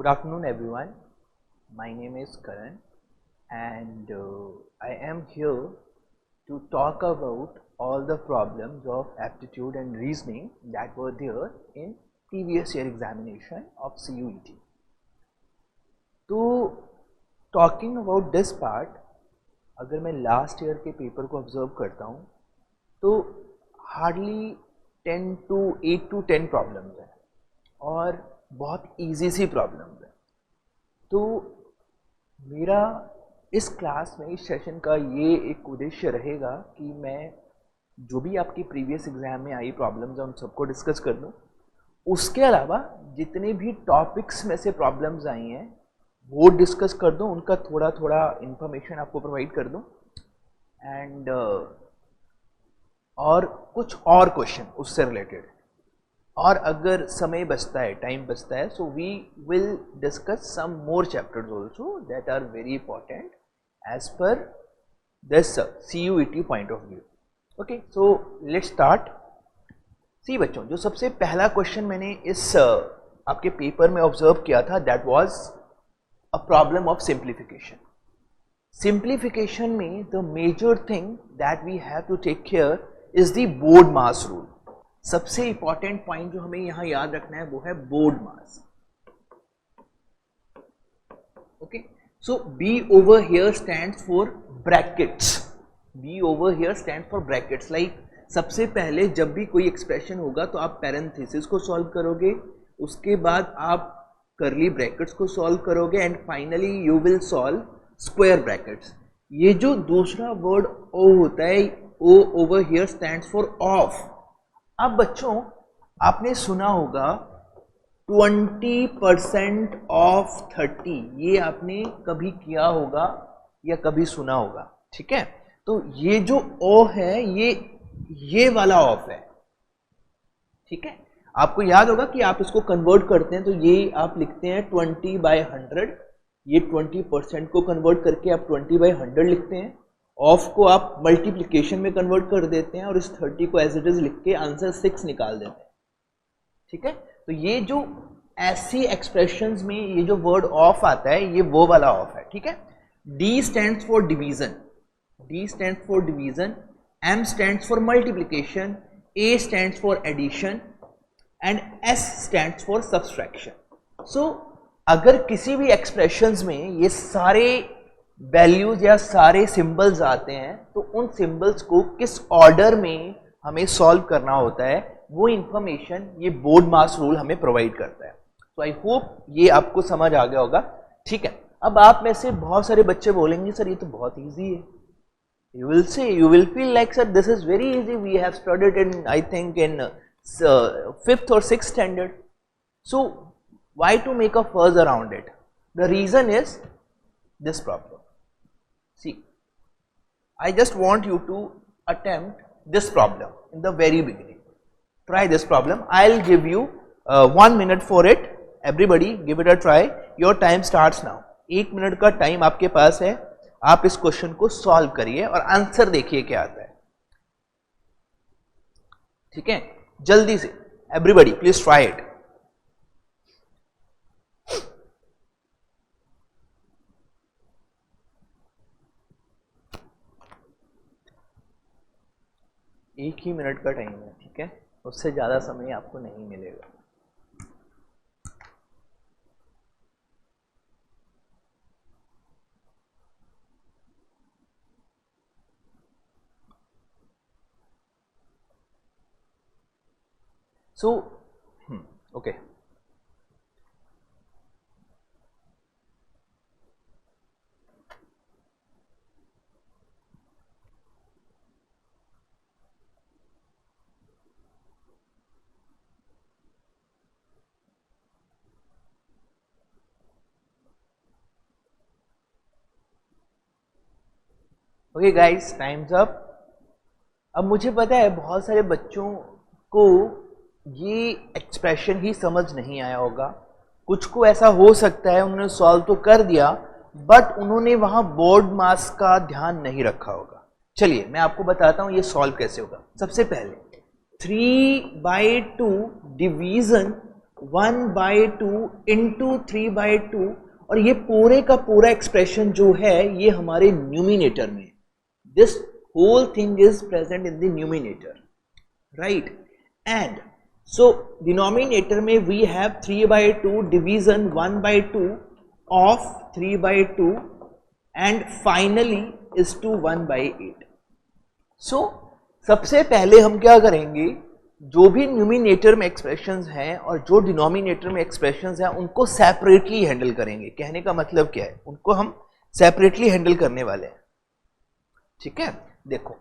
Good afternoon everyone. My name is Karan and I am here to talk about all the problems of aptitude and reasoning that were there in previous year examination of CUET. So talking about this part, अगर मैं last year के paper को observe करता हूँ तो hardly 8 to 10 problems हैं और बहुत इजी सी प्रॉब्लम्स हैं। तो मेरा इस क्लास में इस सेशन का ये एक उद्देश्य रहेगा कि मैं जो भी आपकी प्रीवियस एग्जाम में आई प्रॉब्लम्स हैं उन सबको डिस्कस कर दूँ। उसके अलावा जितने भी टॉपिक्स में से प्रॉब्लम्स आई हैं वो डिस्कस कर दूँ, उनका थोड़ा थोड़ा इन्फॉर्मेशन आपको प्रोवाइड कर दूँ एंड और कुछ और क्वेश्चन उससे रिलेटेड। और अगर समय बचता है, टाइम बचता है, so we will discuss some more chapters also that are very important as per this CUET point of view. Okay, so let's start. See बच्चों, जो सबसे पहला क्वेश्चन मैंने इस आपके पेपर में ऑब्जर्व किया था that was a problem of simplification. Simplification में the major thing that we have to take care is the BODMAS rule. सबसे इंपॉर्टेंट पॉइंट जो हमें यहां याद रखना है वो है BODMAS. Okay, so B over here stands for brackets. B over here stands for brackets. Like सबसे पहले जब भी कोई एक्सप्रेशन होगा तो आप पैरेंथेसिस को सॉल्व करोगे, उसके बाद आप करली ब्रैकेट्स को सॉल्व करोगे and finally you will solve square brackets. ये जो दूसरा वर्ड O होता है, O over here stands for off. अब बच्चों आपने सुना होगा 20% ऑफ 30, ये आपने कभी किया होगा या कभी सुना होगा, ठीक है। तो ये जो O है ये वाला ऑफ है, ठीक है। आपको याद होगा कि आप इसको कन्वर्ट करते हैं तो ये आप लिखते हैं 20/100, ये 20% को कन्वर्ट करके आप 20/100 लिखते हैं। ऑफ को आप मल्टीप्लिकेशन में कन्वर्ट कर देते हैं और इस 30 को एज इट इज लिख के आंसर 6 निकाल देते हैं, ठीक है। तो ये जो ऐसी एक्सप्रेशंस में ये जो वर्ड ऑफ आता है ये वो वाला ऑफ है, ठीक है। D stands for division, D stands for division, M stands for multiplication, A stands for addition and S stands for subtraction. So अगर किसी भी एक्सप्रेशंस में ये सारे वैल्यूज या सारे सिंबल्स आते हैं तो उन सिंबल्स को किस ऑर्डर में हमें सॉल्व करना होता है वो इंफॉर्मेशन ये बोर्ड मास रूल हमें प्रोवाइड करता है। तो आई होप ये आपको समझ आ गया होगा, ठीक है। अब आप में से बहुत सारे बच्चे बोलेंगे सर ये तो बहुत इजी है। You will say, you will feel like sir this is very easy, we have studied in I think in 5th or 6th standard. So why to make a fuss around it? The reason is this problem. See, I just want you to attempt this problem in the very beginning. Try this problem. I'll give you 1 minute for it. Everybody give it a try. Your time starts now. 1 minute का time आपके पास है, आप इस question को solve करिए और answer देखिए क्या आता है, ठीक है। जल्दी से एवरीबडी प्लीज ट्राई इट। एक ही मिनट का टाइम है, ठीक है, उससे ज्यादा समय आपको नहीं मिलेगा। So okay, okay guys, times up. अब मुझे पता है बहुत सारे बच्चों को ये एक्सप्रेशन ही समझ नहीं आया होगा, कुछ को ऐसा हो सकता है उन्होंने सॉल्व तो कर दिया बट उन्होंने वहां बोर्ड मास का ध्यान नहीं रखा होगा। चलिए मैं आपको बताता हूं ये सॉल्व कैसे होगा। सबसे पहले 3/2 डिवीजन 1/2 इंटू 3/2, और ये पूरे का पूरा एक्सप्रेशन जो है ये हमारे न्यूमिनेटर में, this whole thing is present in the numerator, right. And so denominator में we have 3/2 division 1/2 of 3/2 and finally is two 1/8। So सबसे पहले हम क्या करेंगे, जो भी न्यूमिनेटर में एक्सप्रेशंस हैं और जो डिनोमिनेटर में एक्सप्रेशंस हैं उनको सेपरेटली हैंडल करेंगे। कहने का मतलब क्या है, उनको हम सेपरेटली हैंडल करने वाले हैं, ठीक है। देखो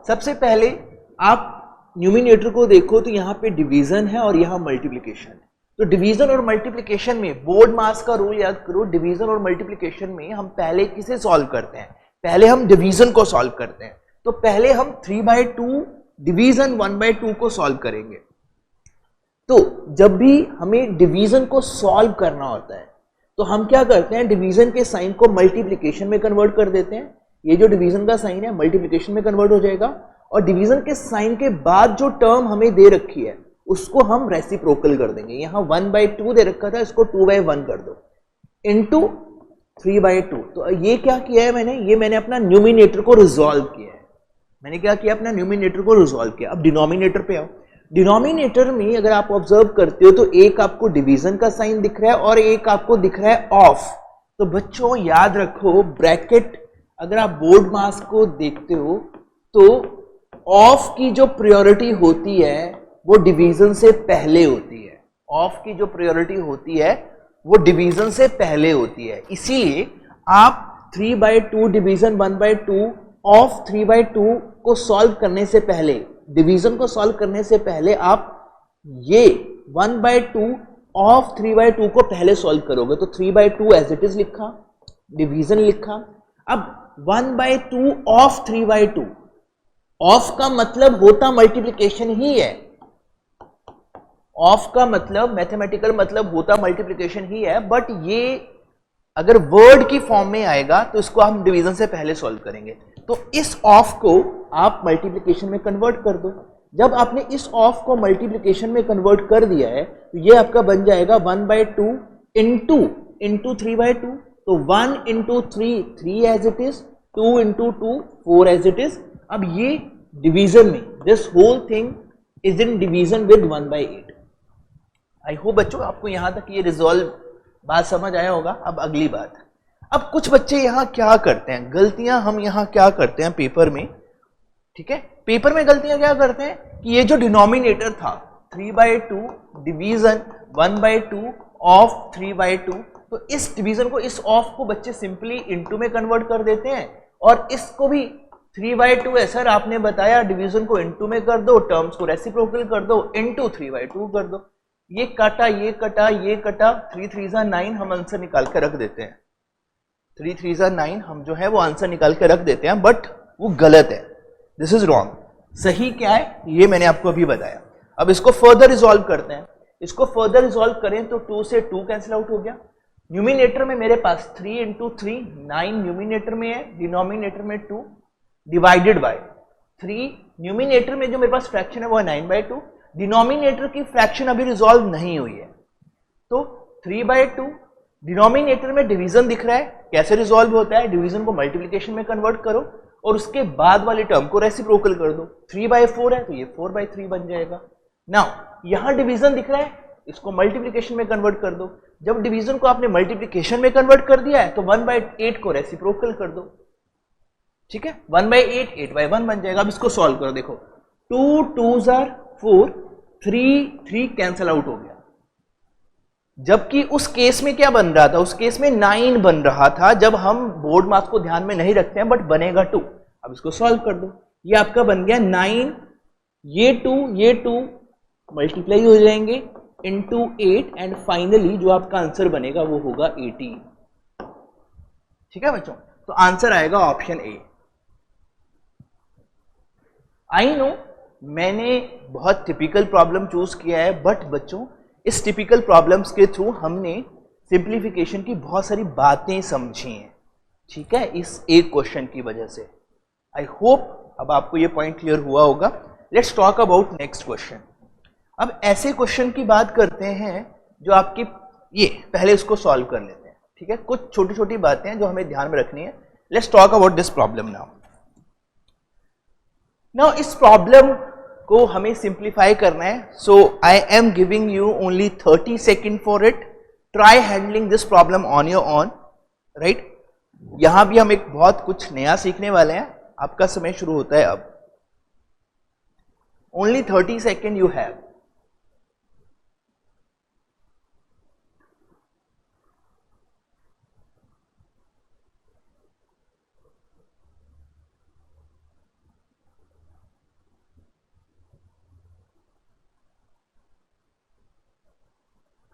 सबसे पहले आप न्यूमिनेटर को देखो तो यहाँ पे डिवीजन है और यहाँ मल्टीप्लिकेशन है। तो डिवीजन और मल्टीप्लिकेशन में बोर्ड मास का रूल याद करो, डिवीजन और मल्टीप्लिकेशन में हम पहले किसे सॉल्व करते हैं, पहले हम डिवीजन को सॉल्व करते हैं। तो पहले हम 3/2 डिवीजन 1/2 को सॉल्व करेंगे। तो जब भी हमें डिवीजन को सॉल्व करना होता है तो हम क्या करते हैं, डिवीजन के साइन को मल्टीप्लिकेशन में कन्वर्ट कर देते हैं। ये जो डिवीजन का साइन है मल्टीप्लिकेशन में कन्वर्ट हो जाएगा, और डिवीजन के साइन के बाद जो टर्म हमें दे रखी है उसको हम रेसिप्रोकल कर देंगे। यहां 1/2 दे रखा था, इसको 2/1 कर दो, इंटू 3/2। तो ये क्या किया है मैंने अपना न्यूमिनेटर को रिजॉल्व किया है। मैंने क्या किया, अपना न्यूमिनेटर को रिजॉल्व किया। अब डिनोमिनेटर पे आओ। डिनोमिनेटर में अगर आप ऑब्जर्व करते हो तो एक आपको डिवीजन का साइन दिख रहा है और एक आपको दिख रहा है ऑफ। तो बच्चों याद रखो, ब्रैकेट अगर आप बोर्ड मास को देखते हो तो ऑफ की जो प्रायोरिटी होती है वो डिवीजन से पहले होती है। ऑफ की जो प्रायोरिटी होती है वो डिवीजन से पहले होती है। इसीलिए आप 3/2 डिवीजन 1/2 ऑफ 3/2 को सॉल्व करने से पहले, डिवीजन को सॉल्व करने से पहले आप ये 1/2 ऑफ 3/2 को पहले सॉल्व करोगे। तो 3/2 एज इट इज लिखा, डिवीजन लिखा। अब 1/2 ऑफ 3/2, ऑफ का मतलब होता मल्टीप्लिकेशन ही है। ऑफ का मतलब, मैथमेटिकल मतलब होता मल्टीप्लिकेशन ही है, बट ये अगर वर्ड की फॉर्म में आएगा तो इसको हम डिवीजन से पहले सॉल्व करेंगे। तो इस ऑफ को आप मल्टीप्लिकेशन में कन्वर्ट कर दो। जब आपने इस ऑफ को मल्टीप्लिकेशन में कन्वर्ट कर दिया है तो ये आपका बन जाएगा 1/2 इंटू 3/2। तो 1 into 3 as it is, 2 into 2 4 as it is. अब ये डिवीजन में, this whole thing is in division with 1/8। I hope बच्चों आपको यहां तक ये रिजॉल्व बात समझ आया होगा। अब अगली बात, अब कुछ बच्चे यहां क्या करते हैं, गलतियां हम यहां क्या करते हैं पेपर में, ठीक है। पेपर में गलतियां क्या करते हैं कि ये जो डिनोमिनेटर था 3/2 डिवीजन 1/2 ऑफ 3/2, तो इस डिवीजन को, इस ऑफ को बच्चे सिंपली इनटू में कन्वर्ट कर देते हैं, और इसको भी 3/2 है सर आपने बताया, डिवीजन को इनटू में कर दो, टर्म्स को रेसिप्रोकल कर दो, इनटू 3/2 कर दो। ये कटा, ये कटा, ये कटा, 3 3 9, हम आंसर निकाल के रख देते हैं। 3 3 9 हम जो है वो आंसर निकाल के रख देते हैं, बट वो गलत है, दिस इज रॉन्ग। सही क्या है ये मैंने आपको अभी बताया। अब इसको फर्दर रिजॉल्व करते हैं। इसको फर्दर रिजॉल्व करें तो 2 से 2 कैंसिल आउट हो गया। न्यूमिनेटर में मेरे पास 3 इंटू 3 9 न्यूमिनेटर में है, डिनोमिनेटर में 2 डिवाइडेड बाय 3। न्यूमिनेटर में जो मेरे पास फ्रैक्शन है वो है 9/2। डिनोमिनेटर की फ्रैक्शन अभी रिजॉल्व नहीं हुई है, तो 3/2। डिनोमिनेटर में डिवीजन दिख रहा है, कैसे रिजॉल्व होता है, डिवीजन को मल्टीप्लिकेशन में कन्वर्ट करो और उसके बाद वाले टर्म को रेसिप्रोकल कर दो। 3/4 है तो ये 4/3 बन जाएगा। नाउ यहां डिवीजन दिख रहा है, इसको मल्टीप्लिकेशन में कन्वर्ट कर दो। जब डिवीजन को आपने मल्टीप्लिकेशन में कन्वर्ट कर दिया है तो 1/8 को रेसिप्रोकल कर दो, ठीक है। 1/8 8/1 बन जाएगा। अब इसको सॉल्व करो, देखो 2 2s are 4, 3 कैंसल आउट हो गया। जबकि उस केस में क्या बन रहा था, उस केस में 9 बन रहा था, जब हम बोर्ड मार्क्स को ध्यान में नहीं रखते हैं, बट बनेगा 2। अब इसको सॉल्व कर दो, ये आपका बन गया 9, ये 2 मल्टीप्लाई हो जाएंगे इंटू 8, एंड फाइनली जो आपका आंसर बनेगा वो होगा 80। ठीक है बच्चों, तो आंसर आएगा ऑप्शन ए। आई नो मैंने बहुत टिपिकल प्रॉब्लम चूज किया है, बट बच्चों इस टिपिकल प्रॉब्लम्स के थ्रू हमने सिंप्लीफिकेशन की बहुत सारी बातें समझी हैं, ठीक है, इस एक क्वेश्चन की वजह से। आई होप अब आपको ये पॉइंट क्लियर हुआ होगा। Let's talk about next question. अब ऐसे क्वेश्चन की बात करते हैं जो आपकी, ये पहले इसको सॉल्व कर लेते हैं, ठीक है। कुछ छोटी छोटी बातें हैं जो हमें ध्यान में रखनी है। Let's talk about this problem now. Now इस प्रॉब्लम को हमें सिंप्लीफाई करना है, so I am giving you only 30 second for it. Try handling this problem on your own, right. यहां भी हम एक बहुत कुछ नया सीखने वाले हैं। आपका समय शुरू होता है अब। Only 30 second you have.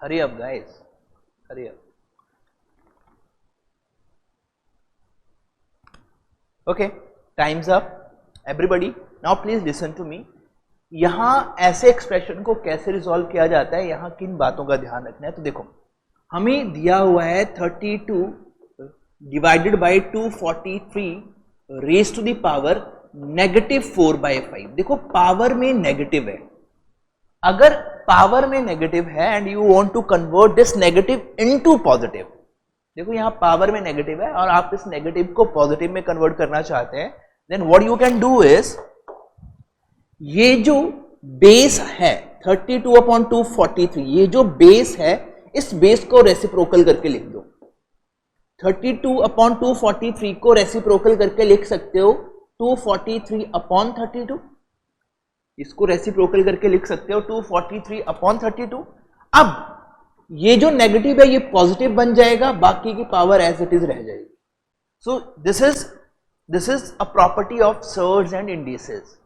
Hurry up, guys. Hurry up. Okay, time's up. Everybody, now please listen to me. यहां ऐसे एक्सप्रेशन को कैसे रिजॉल्व किया जाता है, यहां किन बातों का ध्यान रखना है। तो देखो, हमें दिया हुआ है 32 divided by 243 raised to the power -4/5। देखो पावर में नेगेटिव है। अगर पावर में नेगेटिव है and you want to convert this negative into positive, देखो यहां पावर में नेगेटिव है और आप इस नेगेटिव को पॉजिटिव में कन्वर्ट करना चाहते हैं, then what you can do is, ये जो बेस है 32/243, ये जो बेस है, इस बेस को रेसिप्रोकल करके लिख दो। 32/243 को रेसिप्रोकल करके लिख सकते हो 243/32। इसको रेसिप्रोकल करके लिख सकते हो 243/32। अब ये जो नेगेटिव है ये पॉजिटिव बन जाएगा, बाकी की पावर एज इट इज रह जाएगी। So this is a property of surge and indices,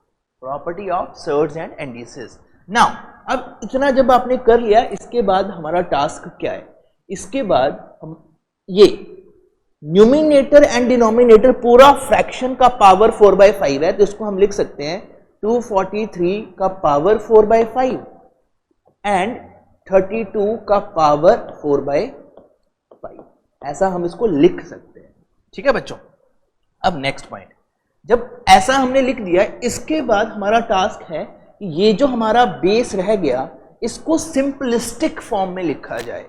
property of surge and indices. Now अब इतना जब आपने कर लिया, इसके बाद हमारा टास्क क्या है? इसके बाद हम ये न्यूमिनेटर एंड डिनोमिनेटर पूरा फ्रैक्शन का पावर 4/5 है, तो इसको हम लिख सकते हैं 243 का पावर 4/5 एंड 32 का पावर 4/5, ऐसा हम इसको लिख सकते हैं। ठीक है बच्चों, अब नेक्स्ट पॉइंट, जब ऐसा हमने लिख दिया, इसके बाद हमारा टास्क है कि ये जो हमारा बेस रह गया इसको सिंपलिस्टिक फॉर्म में लिखा जाए।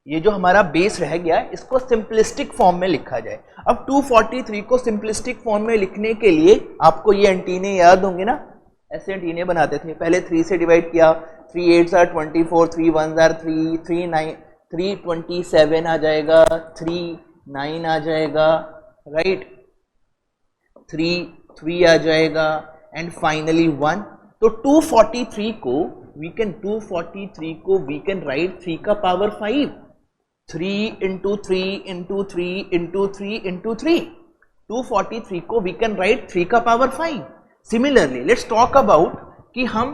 ये जो हमारा बेस रह गया इसको सिंपलिस्टिक फॉर्म में लिखा जाए। अब 243 को सिंपलिस्टिक फॉर्म में लिखने के लिए आपको ये एंटीने याद होंगे ना, ऐसे एंटीने बनाते थे। पहले 3 से डिवाइड किया, 3 8s are 24, 3 1s are 3, 3 9 327 आ जाएगा, 3 9 आ जाएगा, राइट, 3 आ जाएगा एंड फाइनली 1। तो 243 को वी कैन राइट 3 का power 5, 3 into 3 into 3 into 3 into 3। 243 को वी कैन राइट 3 का power 5। Similarly let's talk about कि हम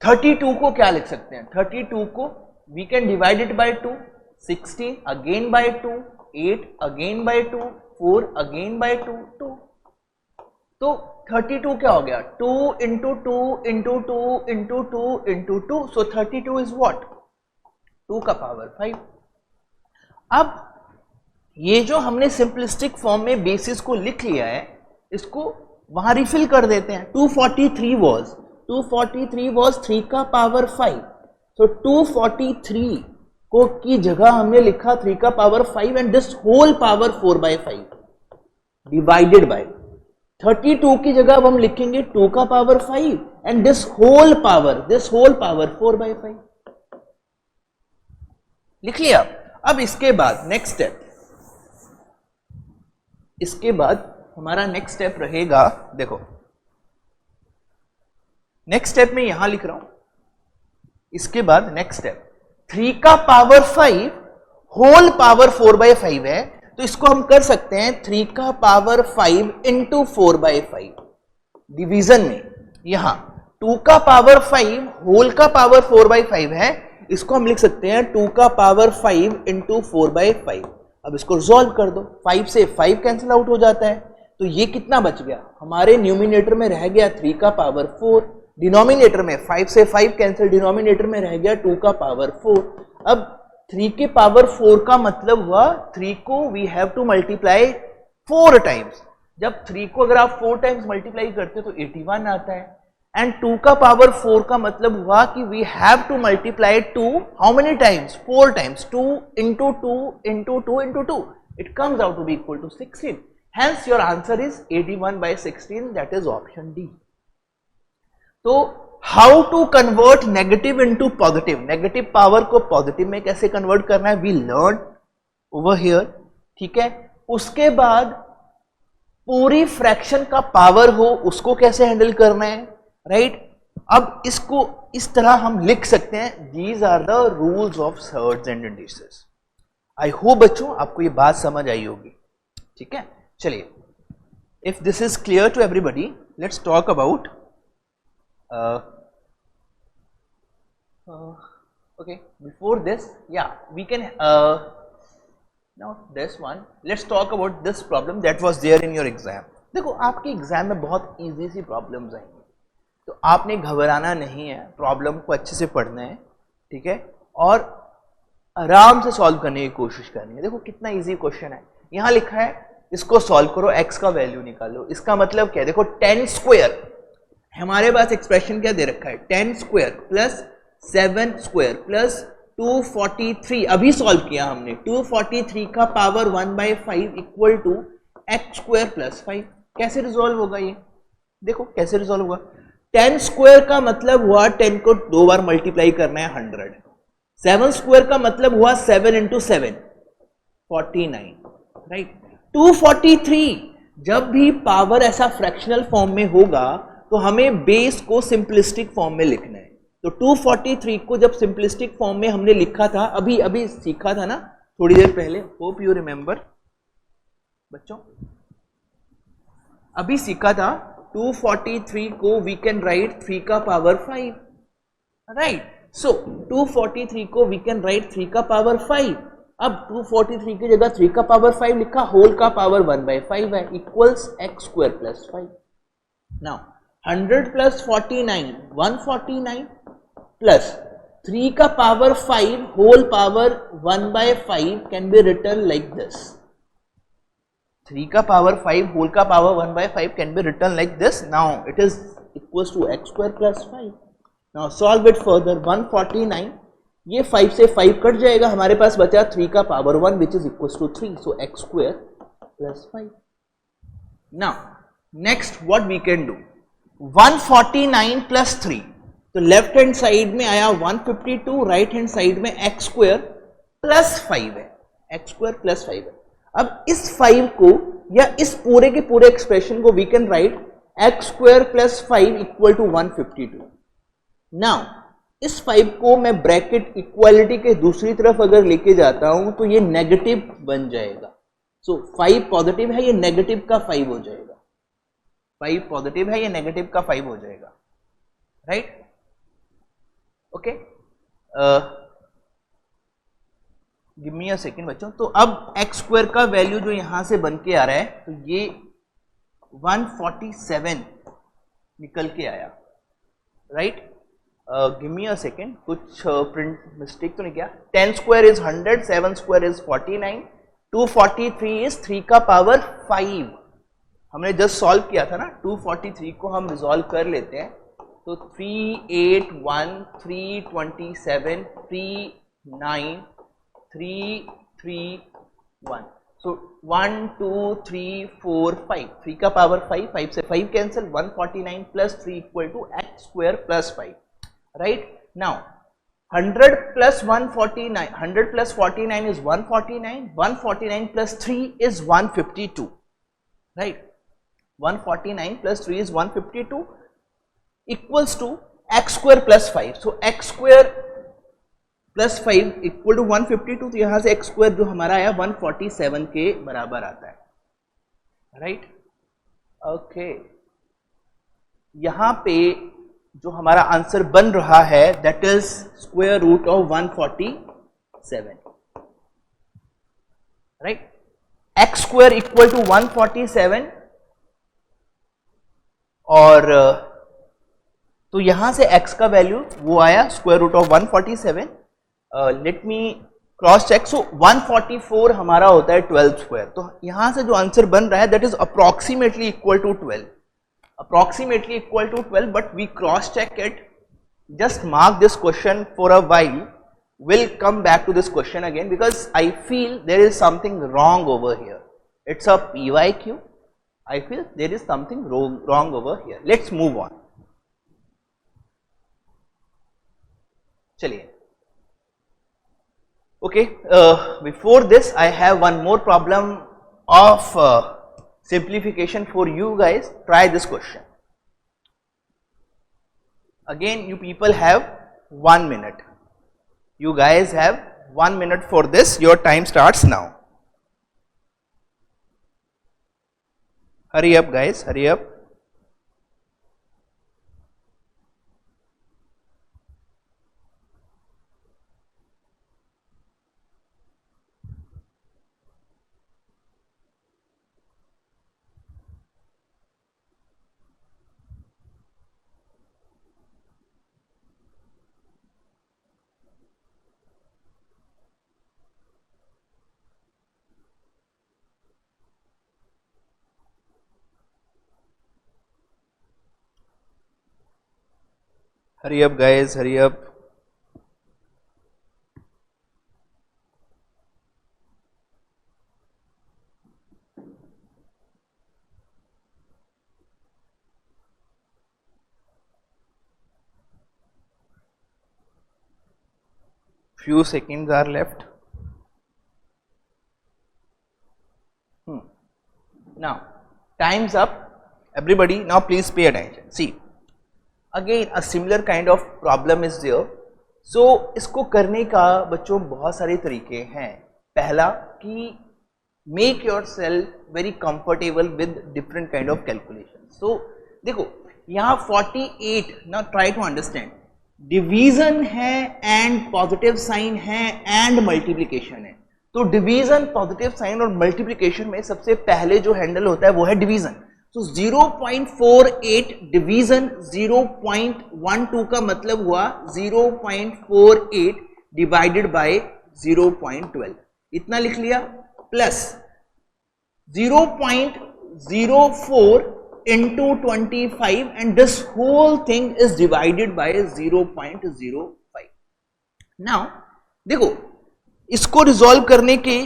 32 को क्या लिख सकते हैं। 32 को we can divide it by 2, 16 again by 2, 8 again by 2, 4 again by 2, 2। तो 32 क्या हो गया, 2 into 2 into 2 into 2 into 2, so 32 is what, 2 का पावर 5। अब ये जो हमने सिंपलिस्टिक फॉर्म में बेसिस को लिख लिया है, इसको वहां रिफिल कर देते हैं। 243 was 3 का पावर 5, so 243 को की जगह हमने लिखा 3 का power 5 and this whole power 4/5 divided by 32 की जगह अब हम लिखेंगे 2 का power 5 and this whole power 4/5 लिख लिया। अब इसके बाद नेक्स्ट स्टेप, इसके बाद हमारा नेक्स्ट स्टेप रहेगा, देखो नेक्स्ट स्टेप में यहां लिख रहा हूं, इसके बाद नेक्स्ट स्टेप 3 का पावर 5 होल पावर 4/5 है, तो इसको हम कर सकते हैं 3 का पावर 5 इंटू 4/5 डिवीजन में। यहां 2 का पावर 5 होल का पावर 4/5 है, इसको हम लिख सकते हैं 2 का पावर 5 इंटू 4/5। अब इसको रिजॉल्व कर दो, 5 से 5 कैंसिल आउट हो जाता है, तो ये कितना बच गया, हमारे न्यूमिनेटर में रह गया 3 का पावर 4, डिनोमिनेटर में 5 से 5 कैंसिल, डिनोमिनेटर में रह गया 2 का पावर 4। अब 3 के पावर 4 का मतलब हुआ 3 को we have to multiply 4 times. जब 3 को अगर आप 4 टाइम्स मल्टीप्लाई करते हो तो 81 आता है। एंड 2 का पावर 4 का मतलब हुआ कि we have to multiply 2 how many times, 4 times, 2 into 2 into 2 into 2, it comes out to be equal to 16. Hence your answer is 81 by 16, that is option D. तो how to convert negative into positive, negative power को positive में कैसे convert करना है, we learn over here, ठीक है। उसके बाद पूरी फ्रैक्शन का पावर हो उसको कैसे हैंडल करना है, राइट। अब इसको इस तरह हम लिख सकते हैं, these are the rules of surds and indices. I hope बच्चों आपको ये बात समझ आई होगी, ठीक है। चलिए, if this is clear to everybody, let's talk about okay, before this, yeah, we can now this one, let's talk about this problem that was there in your exam. देखो आपके एग्जाम में बहुत इजी सी problems आएंगी, तो आपने घबराना नहीं है, प्रॉब्लम को अच्छे से पढ़ना है, ठीक है, और आराम से सॉल्व करने की कोशिश करनी है। देखो कितना इजी क्वेश्चन है, यहाँ लिखा है इसको सॉल्व करो, x का वैल्यू निकालो। इसका मतलब क्या है, देखो 10 स्क्वायर, हमारे पास एक्सप्रेशन क्या दे रखा है, 10 स्क्वायर प्लस 7 स्क्वायर प्लस 243, अभी सॉल्व किया हमने, 243 का power 1/5 equal to x square plus 5। कैसे रिजॉल्व होगा ये, देखो कैसे रिजॉल्व होगा। 10 स्क्वायर का मतलब हुआ 10 को 2 बार मल्टीप्लाई करना है 100, 7 स्क्वायर का मतलब हुआ 7 into 7 49, राइट। 243 जब भी पावर ऐसा फ्रैक्शनल फॉर्म में होगा तो हमें बेस को सिंपलिस्टिक फॉर्म में लिखना है। तो 243 को जब सिंपलिस्टिक फॉर्म में हमने लिखा था, अभी अभी सीखा था ना थोड़ी देर पहले, होप यू रिमेंबर बच्चों, अभी सीखा था 243 को वी कैन राइट 3 का पावर 5, राइट। सो 243 को वी कैन राइट 3 का पावर 5। अब 243 की जगह 3 का पावर 5 लिखा, होल का पावर 1/5 है, equals x square plus 5। Now 100 plus 49 149 plus 3 का power 5 whole power 1/5 can be written like this. 3 का पावर 5 होल का power 1/5 can be written like this. Now it is equals to x square plus 5। Now solve it further, 149, ये 5 से 5 cut जाएगा, हमारे पास बचा 3 का power 1 which is equals to 3, so x square plus 5। Now next what we can do, 149 plus 3, तो left hand side में आया 152, right hand side में एक्स स्क्वायर प्लस 5 है, एक्स स्क्वायर प्लस 5 है। अब इस 5 को या इस पूरे के पूरे एक्सप्रेशन को we can write x square plus 5 equal to 152। Now इस 5 को मैं ब्रैकेट इक्वालिटी के दूसरी तरफ अगर लेके जाता हूं तो ये नेगेटिव बन जाएगा। सो 5 पॉजिटिव है, ये नेगेटिव का 5 हो जाएगा, 5 पॉजिटिव है, ये नेगेटिव का 5 हो जाएगा, right. Okay, give me a second बच्चों। तो अब एक्स स्क्वायर का वैल्यू जो यहां से बन के आ रहा है, तो ये 147 निकल के आया, right. Give me a second, कुछ प्रिंट मिस्टेक तो नहीं किया। 10 square is 100, 7 square is 49, 243 is 3 का पावर 5। हमने जस्ट सॉल्व किया था ना, 243 को हम रिजॉल्व कर लेते हैं, तो 381 327 39 331, सो 1 2 3 4 5, 3 का पावर 5, 5 से 5 cancel, 149 plus 3 equal to x square plus 5, right. Now 100 plus 149, 100 plus 49 is 149, 149 plus 3 is 152, right. 149 plus 3 is 152 equals to x square plus 5। So x square plus 5 equal to 152, तो यहां से एक्स स्क्वायर जो हमारा आया 147 के बराबर आता है, राइट। ओके, यहां पे जो हमारा आंसर बन रहा है that is square root of 147, right. X square equal to 147, और तो यहां से x का वैल्यू वो आया square root of 147। Let me cross check. So 144 हमारा होता है 12 स्क्वायर, तो यहां से जो आंसर बन रहा है that is approximately equal to 12, approximately equal to 12, but we cross check it. Just mark this question for a while. We'll come back to this question again because I feel there is something wrong over here. It's a PYQ. I feel there is something wrong over here. Let's move on. Chaliye. Okay, before this I have one more problem of simplification for you guys. Try this question. Again, you people have 1 minute. You guys have 1 minute for this. Your time starts now. Hurry up guys, hurry up. Hurry up guys, hurry up. Few seconds are left. Now, time's up. Everybody, now please pay attention. See. Again a similar kind of problem is there. So इसको करने का बच्चों बहुत सारे तरीके हैं. पहला कि make yourself very comfortable with different kind of calculation. So देखो यहाँ 48. Now try to understand. Division है एंड पॉजिटिव साइन है एंड मल्टीप्लिकेशन है. तो डिवीजन, पॉजिटिव साइन और मल्टीप्लिकेशन में सबसे पहले जो हैंडल होता है वो है डिवीजन. तो 0.48 डिवीजन 0.12 का मतलब हुआ 0.48 डिवाइडेड बाय 0.12. इतना लिख लिया. Plus 0.04 into 25 and this whole thing is divided by 0.05. Now देखो इसको रिजॉल्व करने के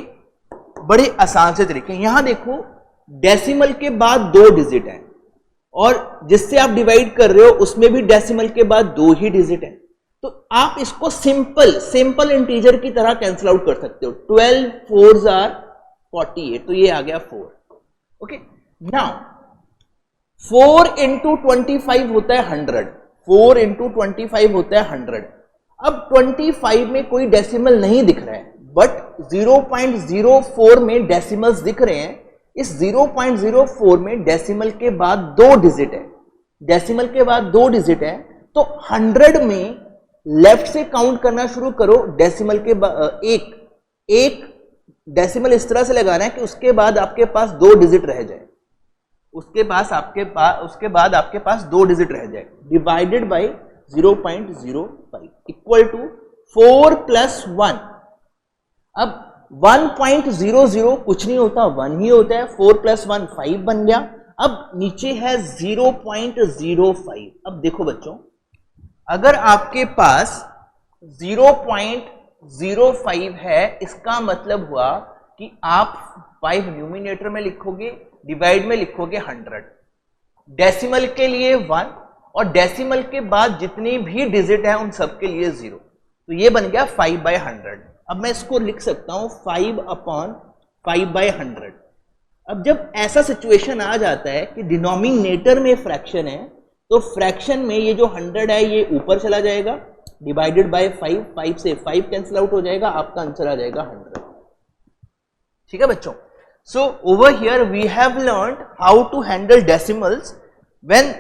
बड़े आसान से तरीके. यहां देखो डेसिमल के बाद 2 डिजिट है और जिससे आप डिवाइड कर रहे हो उसमें भी डेसिमल के बाद 2 ही डिजिट है. तो आप इसको सिंपल इंटीजर की तरह कैंसिल आउट कर सकते हो. 12 4s are 48. तो ये आ गया 4. ओके. नाउ 4 into 25 होता है 100. 4 into 25 होता है 100. अब 25 में कोई डेसिमल नहीं दिख रहा है बट 0.04 में डेसिमल्स दिख रहे हैं. इस 0.04 में डेसिमल के बाद 2 डिजिट है. डेसिमल के बाद 2 डिजिट है तो 100 में लेफ्ट से काउंट करना शुरू करो. डेसिमल के बाद एक डेसिमल इस तरह से लगाना है कि उसके बाद आपके पास 2 डिजिट रह जाए. उसके बाद आपके पास 2 डिजिट रह जाए. Divided by 0.05 equal to 4 plus 1. अब 1.00 कुछ नहीं होता, 1 ही होता है. 4 प्लस 1 5 बन गया. अब नीचे है 0.05. अब देखो बच्चों, अगर आपके पास 0.05 है इसका मतलब हुआ कि आप 5 न्यूमिनेटर में लिखोगे, डिवाइड में लिखोगे 100. डेसिमल के लिए 1 और डेसिमल के बाद जितनी भी डिजिट है उन सब के लिए 0. तो ये बन गया 5/100. अब मैं इसको लिख सकता हूं 5/5/100. अब जब ऐसा सिचुएशन आ जाता है कि डिनोमिनेटर में फ्रैक्शन है तो फ्रैक्शन में ये जो 100 है ये ऊपर चला जाएगा. डिवाइडेड बाय 5, 5 से 5 कैंसिल आउट हो जाएगा. आपका आंसर आ जाएगा 100. ठीक है बच्चों. So over here we have learned how to handle decimals when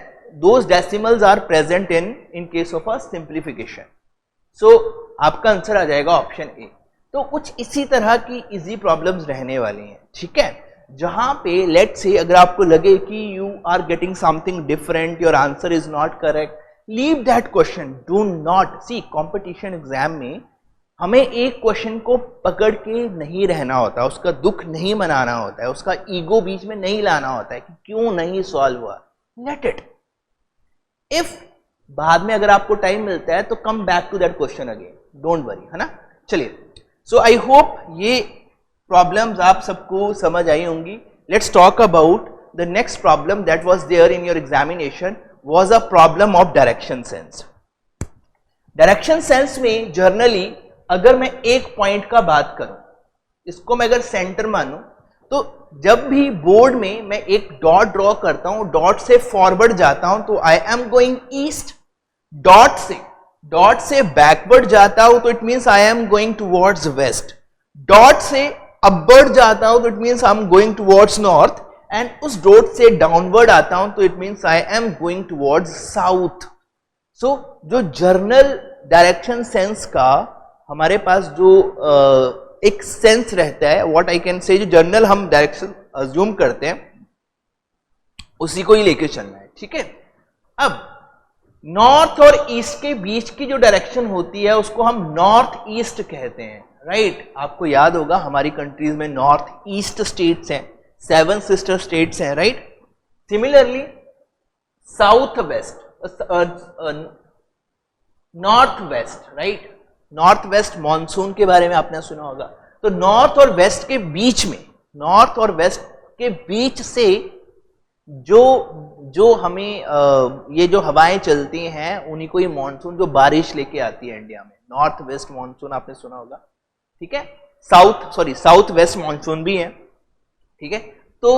those decimals are present in case of a simplification. So आपका आंसर आ जाएगा ऑप्शन ए. तो कुछ इसी तरह की इजी प्रॉब्लम्स रहने वाली हैं. ठीक है, जहां पे लेट्स से अगर आपको लगे कि you are getting something different, your answer is not correct, leave that question. Do not see competition exam में हमें एक क्वेश्चन को पकड़ के नहीं रहना होता, उसका दुख नहीं मनाना होता है, उसका ईगो बीच में नहीं लाना होता है कि क्यों नहीं सॉल्व हुआ. Let it. इफ बाद में अगर आपको टाइम मिलता है तो come back to that question again, don't worry, है ना। चलिए, सो आई होप ये प्रॉब्लम्स आप सबको समझ आई होंगी। Let's talk about the next problem that was there in your examination, was a problem of direction sense. Direction sense में जर्नली अगर मैं एक पॉइंट का बात करूं, इसको मैं अगर सेंटर मानूं, तो जब भी बोर्ड में मैं एक डॉट ड्रॉ करता हूं, डॉट से फॉरवर्ड जाता हूं तो I am going east, dot से बैकवर्ड जाता हूं तो it means I am going towards west, dot से अपवर्ड जाता हूं तो it means I am going towards north, and उस डॉट से डाउनवर्ड आता हूं तो it means I am going towards south. So जो जर्नल डायरेक्शन सेंस का हमारे पास जो एक सेंस रहता है, व्हाट आई कैन से, जो जर्नल हम डायरेक्शन अज्यूम करते हैं उसी को ही लेके चलना है, ठीक है। अब नॉर्थ और ईस्ट के बीच की जो डायरेक्शन होती है उसको हम नॉर्थ ईस्ट कहते हैं, राइट। आपको याद होगा हमारी कंट्रीज में नॉर्थ ईस्ट स्टेट्स हैं, 7 सिस्टर स्टेट्स हैं, right. Similarly south west, north west, right, north west monsoon के बारे में आपने सुना होगा। तो नॉर्थ और वेस्ट के बीच में, नॉर्थ और वेस्ट के बीच से जो हमें ये जो हवाएं चलती हैं उन्हीं को ही मॉनसून, जो बारिश लेके आती है इंडिया में, नॉर्थ वेस्ट मॉनसून आपने सुना होगा, ठीक है। साउथ वेस्ट मॉनसून भी है, ठीक है। तो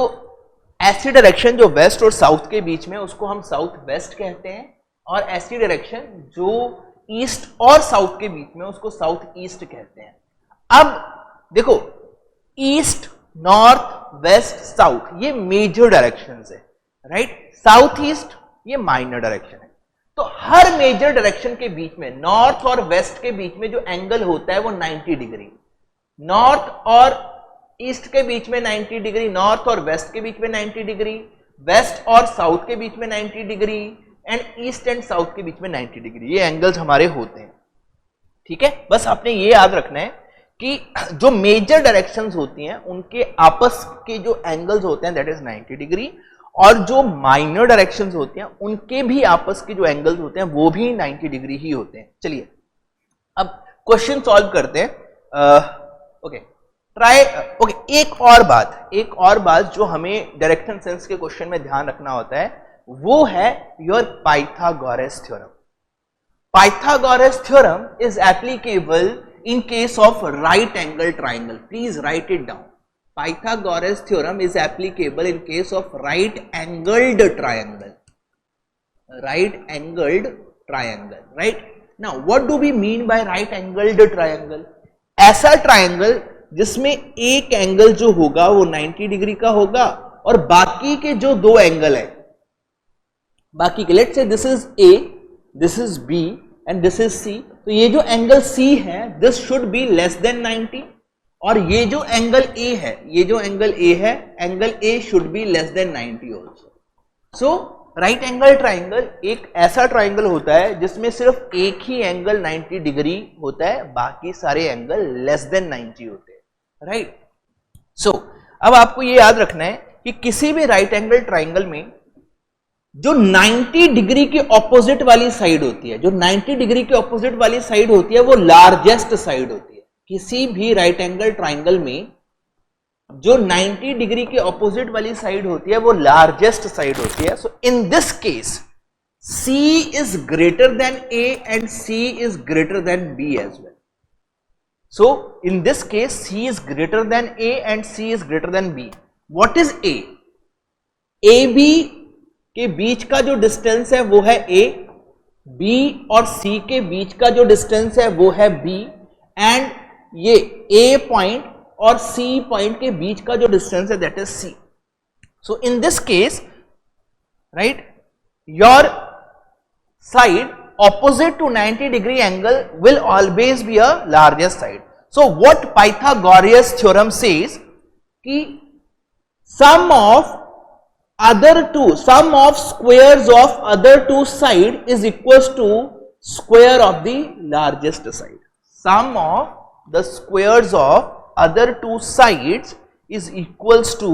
ऐसी डायरेक्शन जो वेस्ट और साउथ के बीच में उसको हम साउथ वेस्ट कहते हैं, और ऐसी डायरेक्शन जो ईस्ट और साउथ के बीच में उसको साउथ ईस्ट कहते हैं। अब देखो, ईस्ट, नॉर्थ, वेस्ट, साउथ ये मेजर डायरेक्शंस है, राइट। साउथ ईस्ट ये माइनर डायरेक्शन है। तो हर मेजर डायरेक्शन के बीच में, नॉर्थ और वेस्ट के बीच में जो एंगल होता है वो 90 डिग्री, नॉर्थ और ईस्ट के बीच में 90 डिग्री, नॉर्थ और वेस्ट के बीच में 90 डिग्री, वेस्ट और साउथ के बीच में 90 degree, and east and south के बीच में 90 डिग्री, ये एंगल्स हमारे होते हैं, ठीक है। बस आपने ये याद रखना है कि जो मेजर डायरेक्शंस होती हैं उनके आपस के जो एंगल्स होते हैं दैट इज 90 डिग्री, और जो माइनर डायरेक्शंस होती हैं उनके भी आपस के जो एंगल्स होते हैं वो भी 90 डिग्री ही होते हैं। चलिए अब क्वेश्चन सॉल्व करते हैं। एक और बात जो हमें डायरेक्शन सेंस के क्वेश्चन में ध्यान रखना होता है वो है your Pythagoras theorem. Pythagoras theorem is applicable in case of right angle triangle. Please write it down. Pythagoras theorem is applicable in case of right angled triangle. Right angled triangle, right? Now what do we mean by right angled triangle? ऐसा triangle जिसमें एक angle जो होगा वो 90 degree का होगा और बाकी के जो दो एंगल है, बाकी के, let's say this is A, this is B and this is C, तो ये जो एंगल C है this should be less than 90, और ये जो एंगल A है, ये जो एंगल A है, angle A should be less than 90 also. So right angle triangle एक ऐसा ट्राइंगल होता है जिसमें सिर्फ एक ही एंगल 90 डिग्री होता है, बाकी सारे एंगल लेस देन 90 होते हैं, राइट। सो अब आपको ये याद रखना है कि किसी भी राइट एंगल ट्राइंगल में जो 90 डिग्री के ऑपोजिट वाली साइड होती है, जो 90 डिग्री के ऑपोजिट वाली साइड होती है वो लार्जेस्ट साइड होती है। किसी भी राइट एंगल ट्राइंगल में जो 90 डिग्री के ऑपोजिट वाली साइड होती है वो लार्जेस्ट साइड होती है। So in this case C is greater than A and C is greater than B as well. So in this case C is greater than A and C is greater than B. What is A? AB के बीच का जो distance है वो है A, B और C के बीच का जो डिस्टेंस है वो है B, एंड ये A पॉइंट और C पॉइंट के बीच का जो डिस्टेंस है that is C. So in this case, right, your side opposite to 90 degree angle will always be a largest side. So what Pythagoras theorem says कि sum of squares of other two side is equals to square of the largest side. Sum of the squares of other two sides is equals to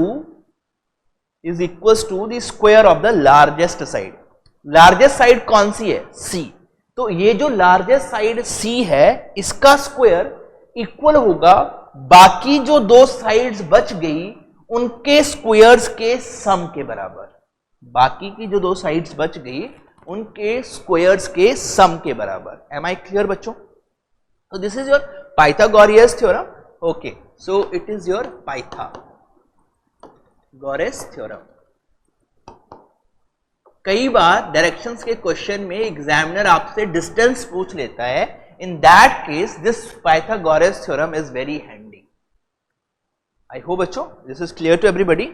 is equal to the square of the largest side. Largest side कौन सी है? सी। तो ये जो largest side सी है इसका square equal होगा बाकी जो दो साइड्स बच गई उनके स्क्वायर्स के सम के बराबर। बाकी की जो दो साइड्स बच गई उनके स्क्वायर्स के सम के बराबर। एम आई क्लियर बच्चों? तो this is your Pythagoras theorem. Okay, so it is your Pythagoras theorem. कई बार डायरेक्शंस के क्वेश्चन में एग्जामिनर आपसे डिस्टेंस पूछ लेता है। In that case this Pythagoras theorem is very handy. I hope बच्चों this is clear to everybody.